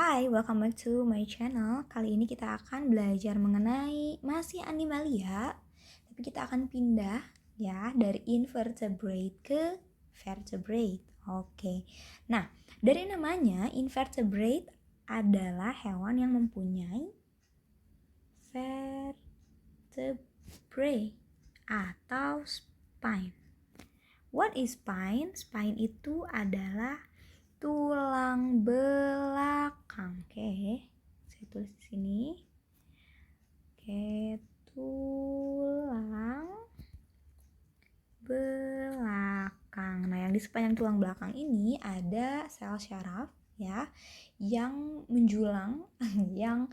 Hai, welcome back to my channel. Kali ini kita akan belajar mengenai masih animalia, tapi kita akan pindah ya dari invertebrate ke vertebrate. Oke. Nah, dari namanya invertebrate adalah hewan yang mempunyai vertebrae atau spine. What is spine? Spine itu adalah tulang belakang. Oke, saya tulis di sini. Oke, tulang belakang. Nah, yang di sepanjang tulang belakang ini ada sel syaraf ya, yang menjulang, yang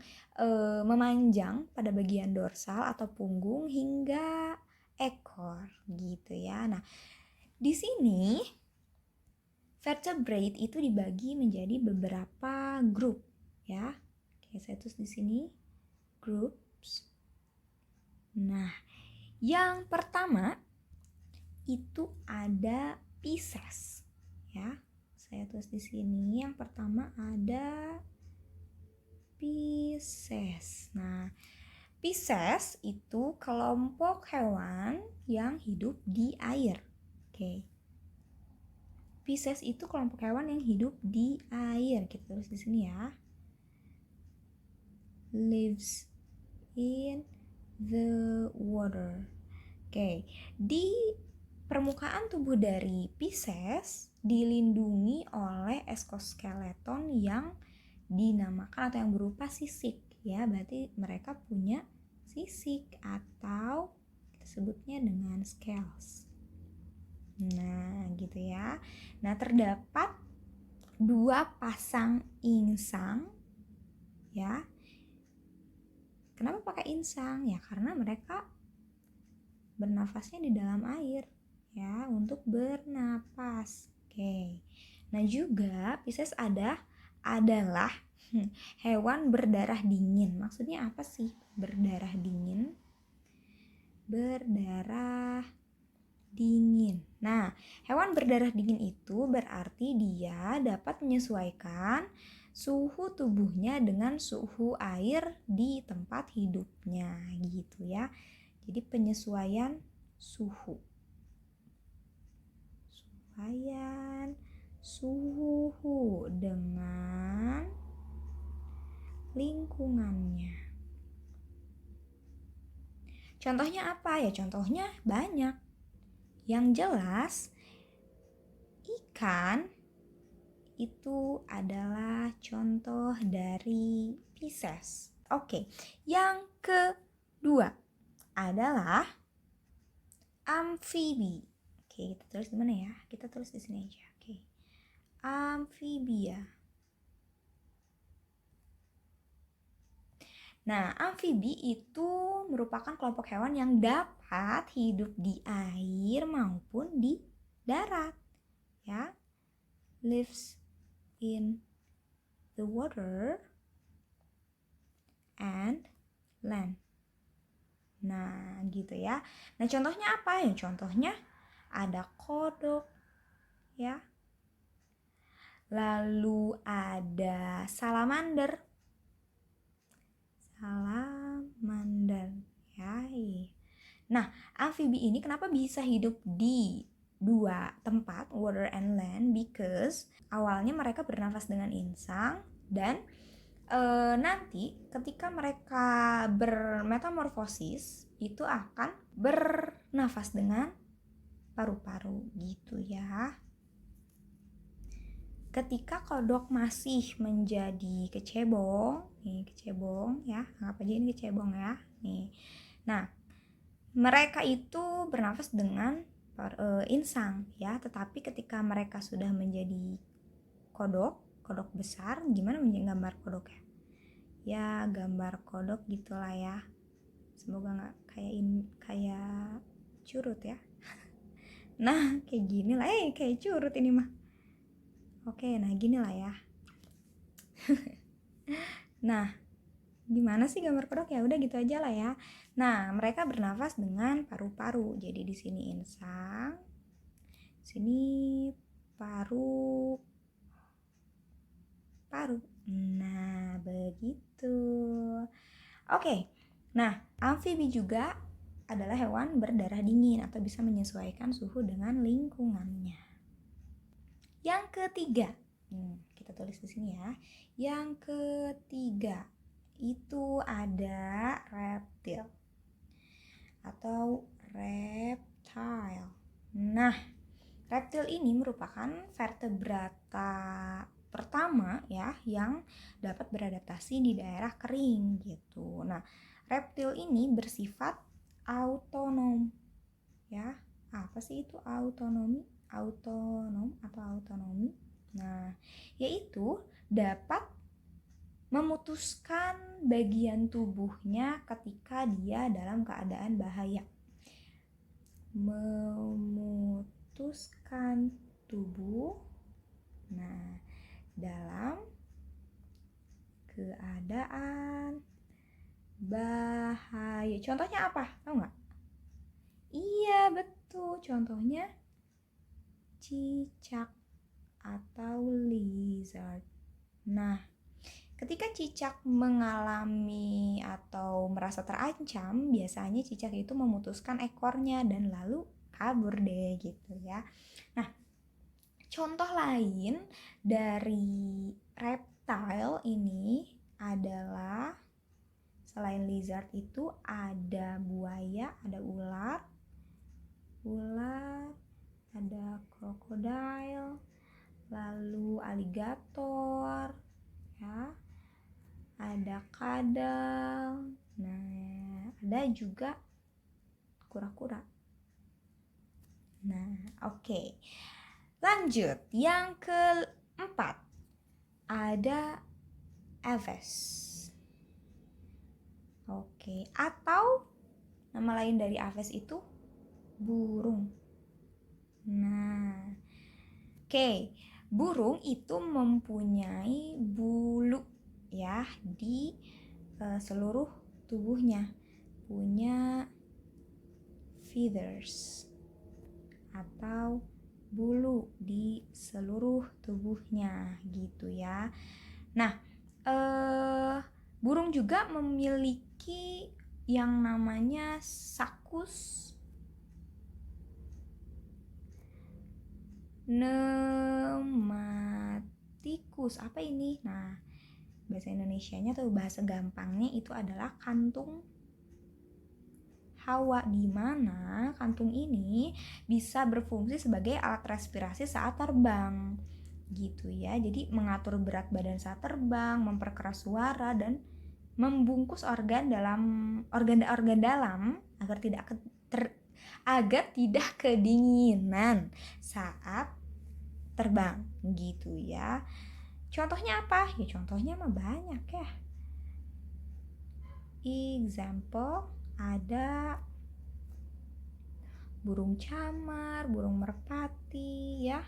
memanjang pada bagian dorsal atau punggung hingga ekor gitu ya. Nah, di sini vertebrate itu dibagi menjadi beberapa grup ya. Oke, saya tulis di sini groups. Nah, yang pertama itu ada Pisces ya. Saya tulis di sini yang pertama ada Pisces. Nah, Pisces itu kelompok hewan yang hidup di air. Oke. Pisces itu kelompok hewan yang hidup di air. Kita tulis di sini ya. Lives in the water. Oke. Di permukaan tubuh dari Pisces dilindungi oleh exoskeleton yang dinamakan atau yang berupa sisik ya. Berarti mereka punya sisik atau kita sebutnya dengan scales. Nah, gitu ya. Nah, terdapat 2 pasang insang ya. Kenapa pakai insang? Ya, karena mereka bernafasnya di dalam air ya, untuk bernapas. Oke. Nah, juga Pisces adalah hewan berdarah dingin. Maksudnya apa sih berdarah dingin? Berdarah dingin. Nah, hewan berdarah dingin itu berarti dia dapat menyesuaikan suhu tubuhnya dengan suhu air di tempat hidupnya gitu ya. Jadi penyesuaian suhu. Suhu dengan lingkungannya. Contohnya apa ya? Contohnya banyak. Yang jelas, ikan itu adalah contoh dari Pisces. Oke, yang kedua adalah amfibi. Oke, kita tulis di mana ya? Kita tulis di sini aja. Oke, amfibia. Nah, amfibi itu merupakan kelompok hewan yang dapat hidup di air maupun di darat. Ya, lives in the water and land. Nah, gitu ya. Nah, contohnya apa ya? Contohnya ada kodok ya. Lalu ada salamander. Ya. Nah, amfibi ini kenapa bisa hidup di 2 tempat, water and land? Because awalnya mereka bernafas dengan insang dan nanti ketika mereka bermetamorfosis itu akan bernafas dengan paru-paru gitu ya. Ketika kodok masih menjadi kecebong, nih kecebong ya, anggap aja ini kecebong ya, nih. Nah, mereka itu bernafas dengan insang ya, tetapi ketika mereka sudah menjadi kodok besar, gimana gambar kodok ya? Ya, gambar kodok gitulah ya. Semoga nggak kayak curut ya. Nah, kayak gini lah, kayak curut ini mah. Oke, nah gini lah ya. Nah, gimana sih gambar kodok? Ya udah gitu aja lah ya. Nah, mereka bernafas dengan paru-paru. Jadi di sini insang, sini paru. Nah, begitu. Oke. Nah, amfibi juga adalah hewan berdarah dingin atau bisa menyesuaikan suhu dengan lingkungannya. Yang ketiga, kita tulis di sini ya. Yang ketiga itu ada reptil atau reptile. Nah, reptil ini merupakan vertebrata pertama ya yang dapat beradaptasi di daerah kering gitu. Nah, reptil ini bersifat autonom. Ya, apa sih itu autonomi? Autonom atau autonomi? Nah, yaitu dapat memutuskan bagian tubuhnya ketika dia dalam keadaan bahaya. Memutuskan tubuh, nah, dalam keadaan bahaya. Contohnya apa? Tahu nggak? Iya, betul. Contohnya cicak atau lizard. Nah, ketika cicak mengalami atau merasa terancam, biasanya cicak itu memutuskan ekornya dan lalu kabur deh gitu ya. Nah, contoh lain dari reptile ini adalah selain lizard itu ada buaya, ada ular, ada krokodil, lalu aligator, ya, ada kadal, nah ada juga kura-kura. Nah, oke. Lanjut, yang keempat ada aves. Oke, atau nama lain dari aves itu burung. Nah, oke, burung itu mempunyai bulu ya di seluruh tubuhnya, punya feathers atau bulu di seluruh tubuhnya gitu ya. Nah, burung juga memiliki yang namanya sakus nematikus. Apa ini? Nah, bahasa Indonesianya atau bahasa gampangnya itu adalah kantung hawa, di mana kantung ini bisa berfungsi sebagai alat respirasi saat terbang gitu ya. Jadi mengatur berat badan saat terbang, memperkeras suara dan membungkus organ dalam agar tidak kedinginan saat terbang gitu ya. Contohnya apa? Ya contohnya mah banyak ya. Example, ada burung camar, burung merpati ya.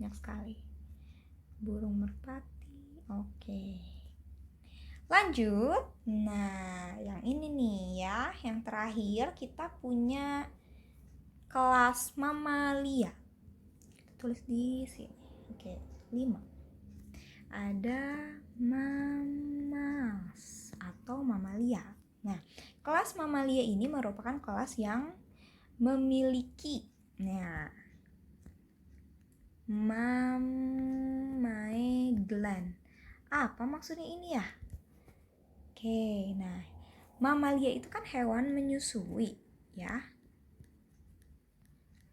Banyak sekali. Burung merpati. Oke. Lanjut. Nah, yang ini nih ya, yang terakhir kita punya kelas mamalia. Kita tulis di sini. Oke, 5. Ada mammals atau mamalia. Nah, kelas mamalia ini merupakan kelas yang memiliki mammary gland. Apa maksudnya ini ya? Oke, nah, mamalia itu kan hewan menyusui ya.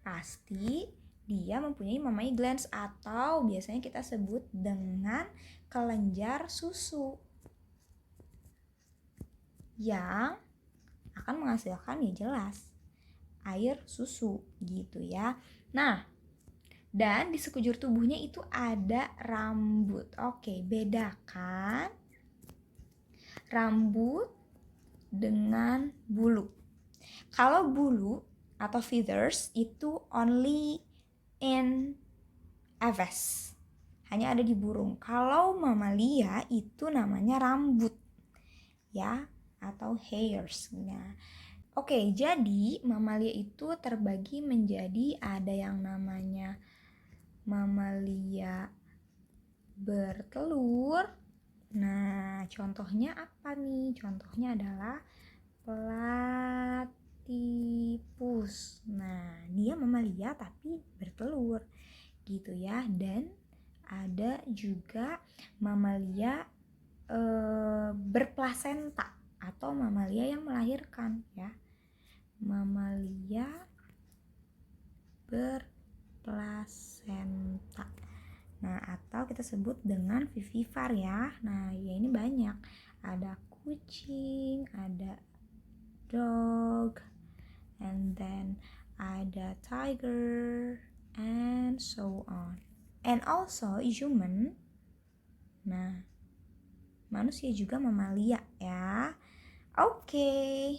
Pasti dia mempunyai mammary glands atau biasanya kita sebut dengan kelenjar susu yang akan menghasilkan ya jelas air susu gitu ya. Nah, dan di sekujur tubuhnya itu ada rambut. Oke, bedakan rambut dengan bulu. Kalau bulu atau feathers itu only in aves, hanya ada di burung. Kalau mamalia itu namanya rambut ya, atau hairs. Nah, oke, jadi mamalia itu terbagi menjadi ada yang namanya mamalia bertelur, Nah, contohnya apa nih? Contohnya adalah platypus. Nah, dia mamalia tapi bertelur gitu ya. Dan ada juga mamalia berplasenta atau mamalia yang melahirkan ya. Mamalia berplasenta. Nah, atau kita sebut dengan vivipar ya. Nah, ya ini banyak. Ada kucing, ada dog, and then ada tiger, and so on. And also human. Nah, manusia juga mamalia ya. Oke.